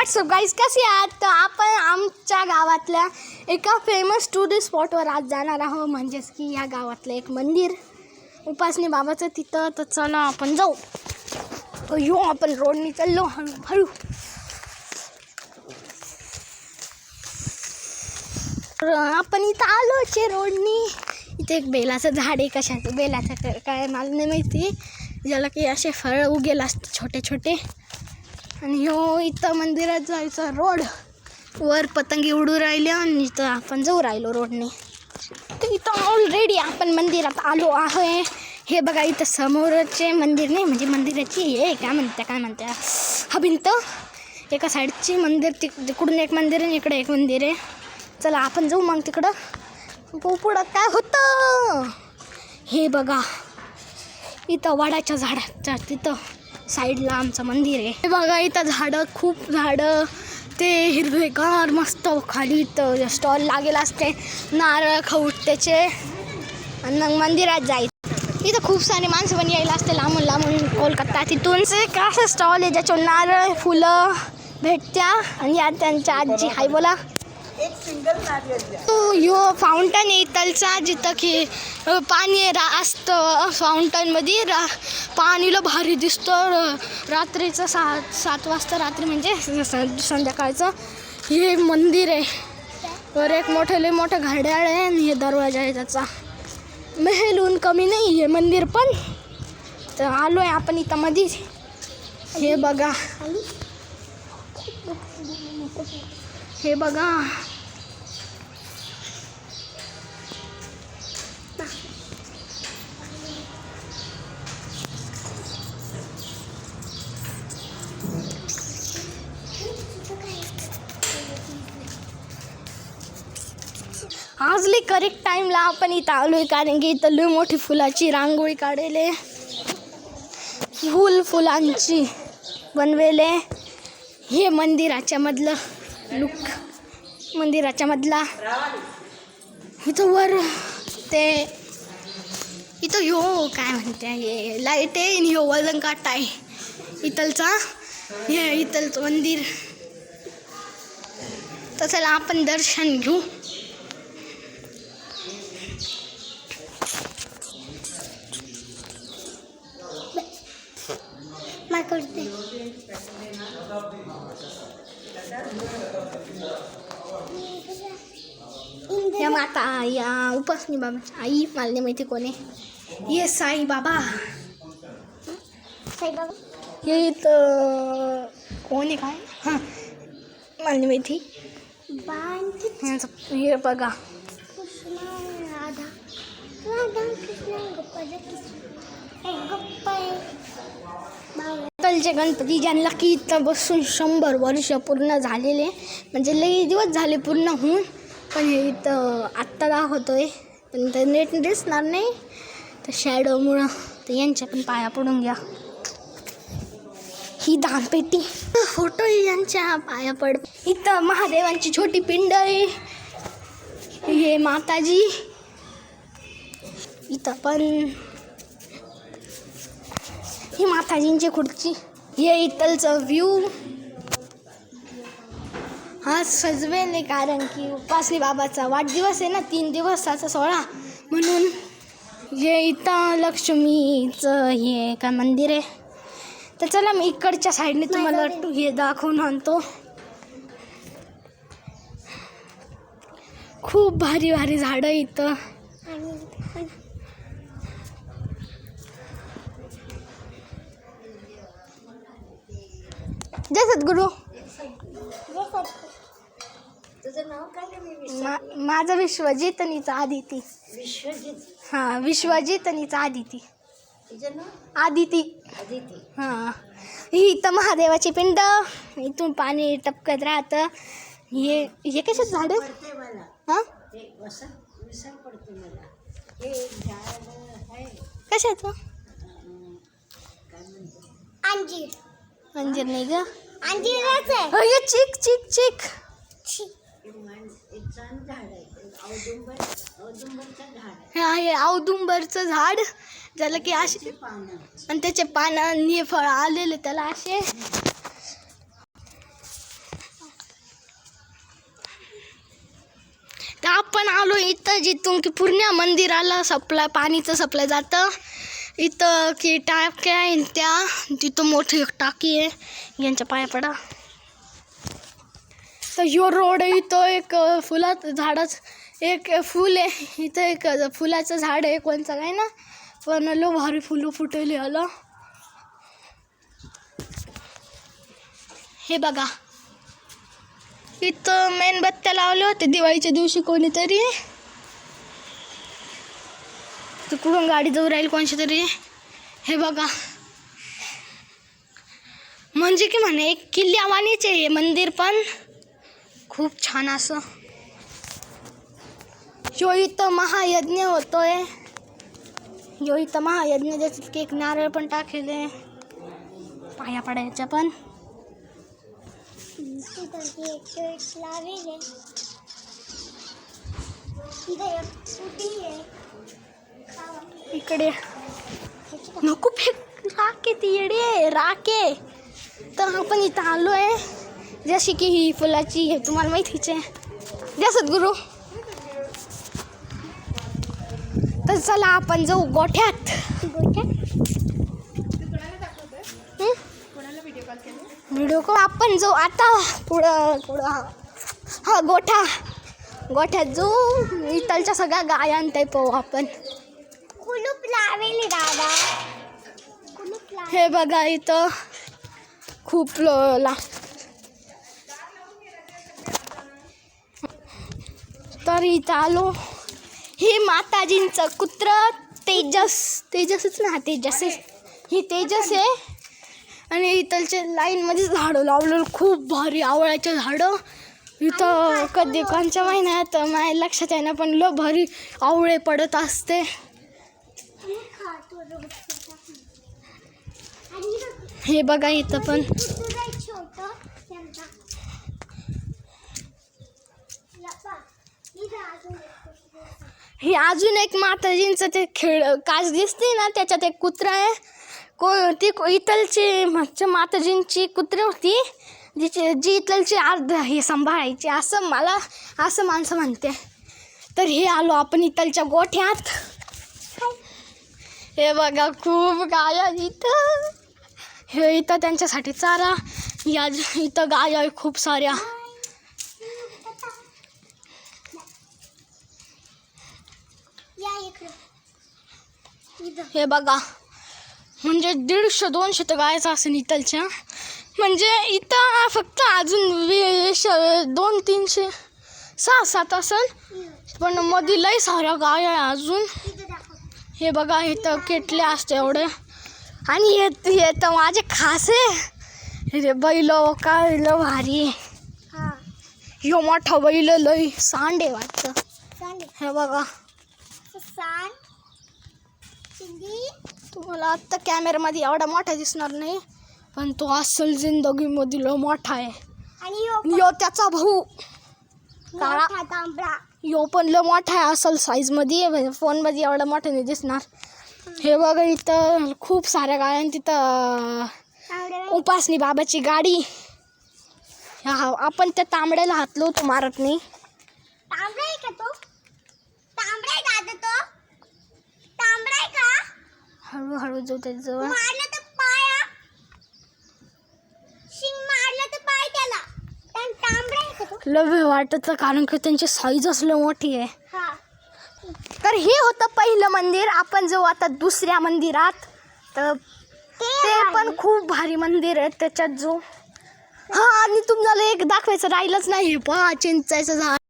WhatsApp guys, कसे आहात? तर आपण आमच्या गावातल्या एका फेमस टुरिस्ट स्पॉटवर आज जाणार आहोत, म्हणजेच की या गावातलं एक मंदिर उपासनी बाबाचं तिथं. तर चला आपण जाऊ. आपण रोडनी चाललो हळूहळू. आपण इथं आलोचे रोडनी. इथे एक बेलाचं झाड आहे. कशाचं बेलाचं काय मला नाही माहिती, ज्याला की असे फळ उगेल असते छोटे छोटे. आणि इथं मंदिरात जायचं रोड. वर पतंगी उडू राहिल्या आणि इथं आपण जाऊ राहिलो रोडने. तर इथं ऑलरेडी आपण मंदिरात आलो आहे. हे बघा, इथं समोरचे मंदिर नाही, म्हणजे मंदिराची हे काय म्हणत्या हा भिंत. एका साईडची मंदिर, तिकडून एक मंदिर आहे, इकडे एक मंदिर आहे. चला आपण जाऊ मग तिकडं. पुढं काय होतं हे बघा. इथं वडाच्या झाडाच्या तिथं साईडला आमचं मंदिर आहे. हे बघा, इथं झाडं, खूप झाडं, ते हिरवेगार मस्त. खाली इथं स्टॉल लागेल असते, नारळ खाऊ त्याचे. आणि मग मंदिरात जायचं. इथं खूप सारे माणसं पण यायला असते लांबून लांबून कोलकाता. तिथूनचे का असं स्टॉल आहे ज्याच्यावर नारळ फुलं भेटत्या. आणि या त्यांच्या आजी हाय बोला. तो फाउंटन आहे इथलचा, जिथं की पाणी असतं. फाउंटनमध्ये पाणीला भारी दिसतं. रात्रीचं 7 वाजता, रात्री म्हणजे संध्याकाळचं. हे मंदिर आहे. वर एक लय मोठं घड्याळ आहे आणि हे दरवाजा आहे त्याचा. महलून कमी नाही हे मंदिर पण. तर आलो आहे आपण इथं मध्ये. हे बघा, हे बघा. आज लई करेक्ट टाईमला आपण इथं आलो आहे, कारण की इथं लई मोठी फुलाची रांगोळी काढेले. फुलांची बनवेले. हे मंदिराच्या मधलं लुक, मंदिराच्या मधला. इथं वर ते इथं काय म्हणते, हे लाईट आहे आणि वजन काटा आहे इथलचा. हे इथलचं मंदिर. तर चला आपण दर्शन घेऊ. या माता, या उपासनी बाबाची आई, मला नाही माहिती कोण आहे. ये साई बाबा. हे इथं कोण आहे काय, हां मला नाही माहिती. हे बघा, इथलचे गणपती, ज्यांना की इथं बसून 100 वर्ष पूर्ण झालेले, म्हणजे लई दिवस झाले पूर्ण होऊन. पण हे इथं आत्ता दाखवतोय, पण तर नेट दिसणार नाही तर शॅडोमुळं. तर यांच्या पण पाया पडून घ्या. ही दानपेटी, फोटो यांच्या पाया पड. इथं महादेवांची छोटी पिंड आहे. हे माताजी. इथं पण ही माताजींची खुर्ची. हे इथलचं व्ह्यू. हा सजवेल, कारण की उपासनी बाबाचा वाढदिवस आहे ना, 3 दिवसाचा सोहळा म्हणून. हे इथं लक्ष्मीचं हे काय मंदिर आहे. तर चला मी इकडच्या साईडने तुम्हाला हे दाखवून आणतो. खूप भारी भारी झाडं इथं. जय सद्गुरू. तुझं नाव काय? माझं विश्वजित आणि आदिती. विश्वजित, हां विश्वजित आणि आदिती. आदिती. हां. ही इथं महादेवाची पिंड. इथून पाणी टपकत राहतं. हे कशाचं झाड आहे? हां कशाचं? अंजीर. अंजीर नाही ग, अंजीरच आहे. चिक चिक चिक. हे औदुंबरचं झाड, ज्याला की असे आणि त्याचे पानं फळ आलेले त्याला असे. आपण आलो इथं जिथून की पूर्ण मंदिराला सप्लाय पाणीचं सप्लाय जातं. इथं की टाक्या आहे त्या, तिथं मोठी एक टाकी आहे. यांच्या पाया पडा. तर ह्यो रोड आहे. इथं एक फुलाचं झाडच एक फूल आहे. इथं एक फुलाचं झाड आहे. कोणचं काय ना, पण लो भारी फुलं फुटले आलं. हे बघा इथं मेणबत्त्या लावल्या होत्या दिवाळीच्या दिवशी कोणीतरी. तिकडून गाडी जाऊ राहील कोणची तरी. हे बघा म्हणजे की म्हणे एक किल्ल्यावानीचे हे मंदिर पण खूप छान असं. यो इथं महायज्ञ होतोय. यो इथं महायज्ञ ज्याच्यात की एक नारळ पण टाकेले पाया पडायच्या पण. इकडे नको फेक राखे ती येडे राखे. तर आपण इथं आलो आहे. जशी की ही फुलाची हे तुम्हाला माहितीच आहे. जय सद्गुरू. तर चला आपण जाऊ गोठ्यात. व्हिडिओ कॉल आपण जाऊ आता पुढं हा गोठ्यात जाऊ. इथलच्या सगळ्या गायांत आहे पाहू आपण. कुलूप लावेल दादा. हे बघा इथं खूप तर इथं आलो. हे माताजींचं कुत्रं तेजसच ना. तेजस ही तेजस आहे. आणि इथलच्या लाईनमध्ये झाडं लावलं खूप भारी आवळ्याचे झाडं. इथं कधी कोणच्या महिन्यात माझ्या लक्षात आहे ना, पण लो भारी आवळे पडत असते. हे बघा इथं पण हे अजून एक माताजींचं ते काच दिसते ना, त्याच्यात एक कुत्रा आहे. ती इथलची माताजींची कुत्री होती जी इथलची अर्ध हे सांभाळायची असं माणसं म्हणते. तर हे आलो आपण इथलच्या गोठ्यात. हे बघा खूप गाया इथं. हे इथं त्यांच्यासाठी चारा. या इथं गाया खूप साऱ्या. हे बघा म्हणजे 150-200 तर गायचं असेल इथलच्या. म्हणजे इथं फक्त अजून 200-300 6-7 असेल, पण मध्ये लई साऱ्या गाया आहे अजून. हे बघा इथं केटल्या असते एवढे. आणि हे तर माझे खास आहे. हे बैल काय ल भारी. ह्यो मोठा बैल लई सांडे वाटतं. हे बघा तुम्हाला आत्ता कॅमेऱ्यामध्ये एवढा मोठा दिसणार नाही, पण तो असल जिंदगीमध्ये लय मोठा आहे. आणि यो त्याचा भाऊ काळा तांबडा. यो पण लय मोठा आहे असल साईजमध्ये. फोनमध्ये एवढा मोठा नाही दिसणार. हे बघा इथं खूप साऱ्या गाड्या. तिथं उपासनी बाबाची गाडी. आपण त्या तांबड्याला हात लावतो मारत नाही. तांबडा आहे का तो? तांबडा आहे दादा तो? तांबडा आहे का? हळूहळू जाऊ त्याच्याजवळ. मारलं तर पाया शिंग मारलं तर पाय त्याला. तांबडा आहे का तो? लव्य वाटतं कारण की त्यांची साईज असलं मोठी आहे. तर हे होतं पहिलं मंदिर. आपण जाऊ आता दुसऱ्या मंदिरात. तर ते पण खूप भारी मंदिर आहे. त्याच्यात जाऊ. आणि तुम्हाला एक दाखवायचं राहिलंच नाही. चिंचाचं झाड.